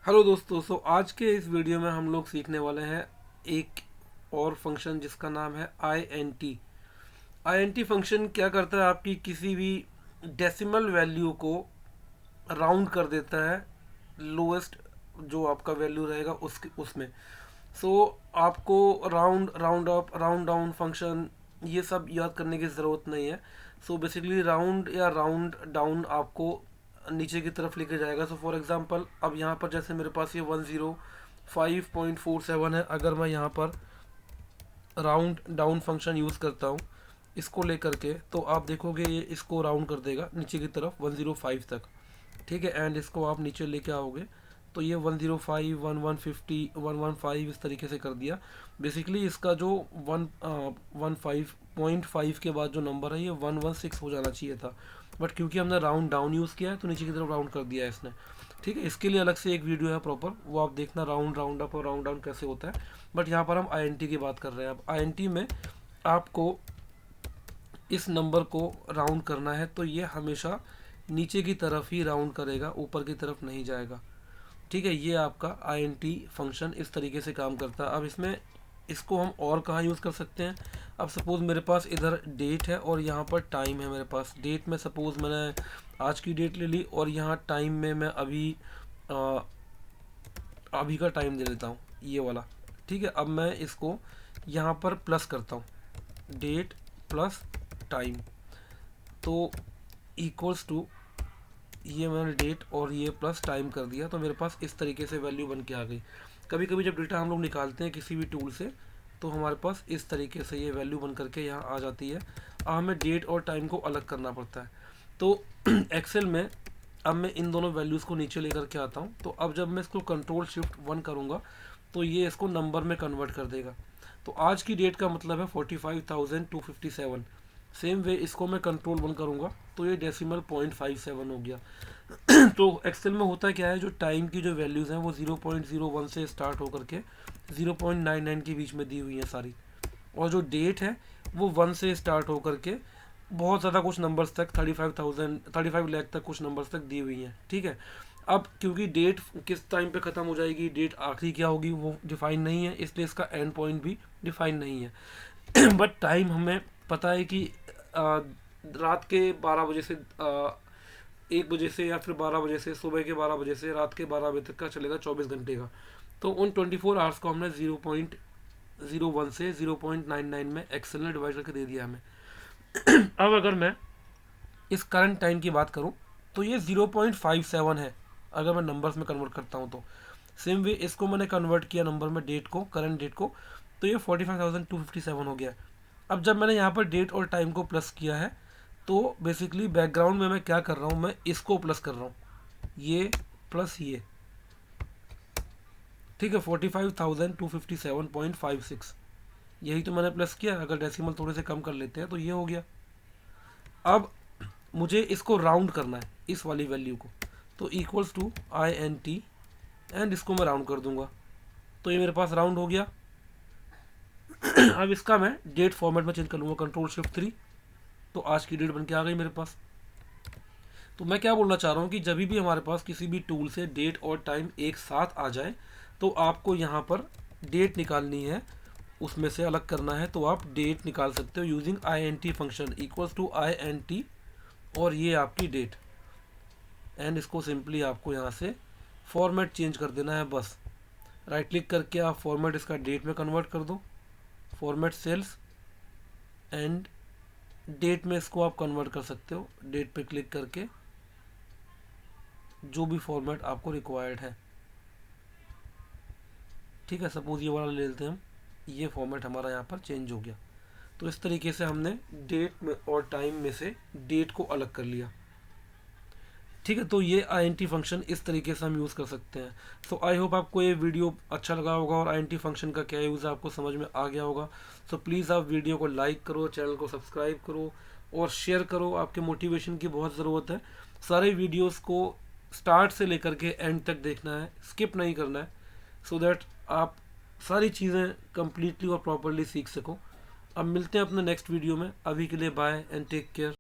Hello दोस्तों। आज के इस वीडियो में हम लोग सीखने वाले हैं एक और फंक्शन जिसका नाम है I N T. I N T function क्या करता है, आपकी किसी भी डेसिमल वैल्यू को राउंड कर देता है लोएस्ट जो आपका वैल्यू रहेगा उसमें। सो आपको round round up round down function ये सब याद करने की ज़रूरत नहीं है। बेसिकली राउंड या राउंड डाउन आपको नीचे की तरफ लेके जाएगा। फॉर एग्जांपल अब यहाँ पर जैसे मेरे पास ये 105.47 है, अगर मैं यहाँ पर राउंड डाउन फंक्शन यूज़ करता हूँ इसको लेकर के, तो आप देखोगे ये इसको राउंड कर देगा नीचे की तरफ 105 तक। ठीक है, एंड इसको आप नीचे लेके आओगे तो ये 105 1150 115 इस तरीके से कर दिया। बेसिकली इसका जो 115.5 के बाद जो नंबर है ये 116 हो जाना चाहिए था, बट क्योंकि हमने राउंड डाउन यूज़ किया है तो नीचे की तरफ राउंड कर दिया है इसने। ठीक है, इसके लिए अलग से एक वीडियो है प्रॉपर, वो आप देखना राउंड राउंड अप और राउंड डाउन कैसे होता है। बट यहाँ पर हम आई की बात कर रहे हैं। अब आई में आपको इस नंबर को राउंड करना है तो ये हमेशा नीचे की तरफ ही राउंड करेगा, ऊपर की तरफ नहीं जाएगा। ठीक है, ये आपका आई फंक्शन इस तरीके से काम करता है। अब इसमें इसको हम और कहाँ यूज़ कर सकते हैं। अब सपोज़ मेरे पास इधर डेट है और यहाँ पर टाइम है। मेरे पास डेट में सपोज़ मैंने आज की डेट ले ली और यहाँ टाइम में मैं अभी का टाइम दे देता हूँ, ये वाला। ठीक है, अब मैं इसको यहाँ पर प्लस करता हूँ, डेट प्लस टाइम, तो इक्वल्स टू ये मैंने डेट और ये प्लस टाइम कर दिया, तो मेरे पास इस तरीके से वैल्यू बन के आ गई। कभी कभी जब डेटा हम लोग निकालते हैं किसी भी टूल से तो हमारे पास इस तरीके से ये वैल्यू बन करके यहाँ आ जाती है। अब हमें डेट और टाइम को अलग करना पड़ता है। तो एक्सेल में अब मैं इन दोनों वैल्यूज़ को नीचे लेकर के आता हूँ। तो अब जब मैं इसको कंट्रोल शिफ्ट 1 करूँगा तो ये इसको नंबर में कन्वर्ट कर देगा। तो आज की डेट का मतलब है 45,257। सेम वे इसको मैं कंट्रोल 1 करूँगा तो ये डेसिमल 0.57 हो गया। तो एक्सेल में होता क्या है, जो टाइम की जो वैल्यूज़ हैं वो 0.01 से स्टार्ट होकर के 0.99 के बीच में दी हुई हैं सारी, और जो डेट है वो 1 से स्टार्ट होकर के बहुत ज़्यादा कुछ नंबर्स तक 35 लाख तक कुछ नंबर्स तक दी हुई हैं। ठीक है, अब क्योंकि डेट किस टाइम पे ख़त्म हो जाएगी, डेट आखिरी क्या होगी वो डिफाइन नहीं है, इसलिए इसका एंड पॉइंट भी डिफाइन नहीं है। बट टाइम हमें पता है कि रात के 12 बजे से 1 बजे से या फिर 12 बजे से, सुबह के 12 बजे से रात के 12 बजे तक का चलेगा 24 घंटे का। तो उन 24 आवर्स को हमने 0.01 से 0.99 में एक्सेल ने डिवाइड करके दे दिया हमें। अब अगर मैं इस करंट टाइम की बात करूं तो ये 0.57 है अगर मैं नंबर्स में कन्वर्ट करता हूं तो। सेम वे इसको मैंने कन्वर्ट किया नंबर में, डेट को, करंट डेट को, तो ये 45,257 हो गया। अब जब मैंने यहाँ पर डेट और टाइम को प्लस किया है तो बेसिकली बैकग्राउंड में मैं क्या कर रहा हूँ, मैं इसको प्लस कर रहा हूँ, ये प्लस ये। ठीक है, 45,257.56 यही तो मैंने प्लस किया। अगर डेसिमल थोड़े से कम कर लेते हैं तो ये हो गया। अब मुझे इसको राउंड करना है इस वाली वैल्यू को, तो equals to I N T and इसको मैं राउंड कर दूंगा तो ये मेरे पास राउंड हो गया। अब इसका मैं डेट फॉर्मेट में चेंज कर लूँगा, कंट्रोल शिफ्ट 3, तो आज की डेट बन के आ गई मेरे पास। तो मैं क्या बोलना चाह रहा हूँ कि जब भी हमारे पास किसी भी टूल से डेट और टाइम एक साथ आ जाए तो आपको यहाँ पर डेट निकालनी है, उसमें से अलग करना है, तो आप डेट निकाल सकते हो using I N T function, equals to I N T और ये आपकी डेट। एंड इसको सिंपली आपको यहाँ से फॉर्मेट चेंज कर देना है बस। राइट क्लिक करके आप फॉर्मेट इसका डेट में कन्वर्ट कर दो, फॉर्मेट सेल्स, एंड डेट में इसको आप कन्वर्ट कर सकते हो, डेट पे क्लिक करके जो भी फॉर्मेट आपको रिक्वायर्ड है। ठीक है, सपोज ये वाला ले लेते हैं हम, ये फॉर्मेट हमारा यहाँ पर चेंज हो गया। तो इस तरीके से हमने डेट में और टाइम में से डेट को अलग कर लिया। ठीक है, तो ये आई एन टी फंक्शन इस तरीके से हम यूज़ कर सकते हैं। सो आई होप आपको ये वीडियो अच्छा लगा होगा और आई एन टी फंक्शन का क्या यूज़ है आपको समझ में आ गया होगा। सो प्लीज़ आप वीडियो को लाइक करो, चैनल को सब्सक्राइब करो और शेयर करो, आपके मोटिवेशन की बहुत ज़रूरत है। सारे वीडियोज़ को स्टार्ट से लेकर के एंड तक देखना है, स्किप नहीं करना है, सो दैट आप सारी चीज़ें कम्प्लीटली और प्रॉपरली सीख सको। अब मिलते हैं अपने नेक्स्ट वीडियो में, अभी के लिए बाय एंड टेक केयर।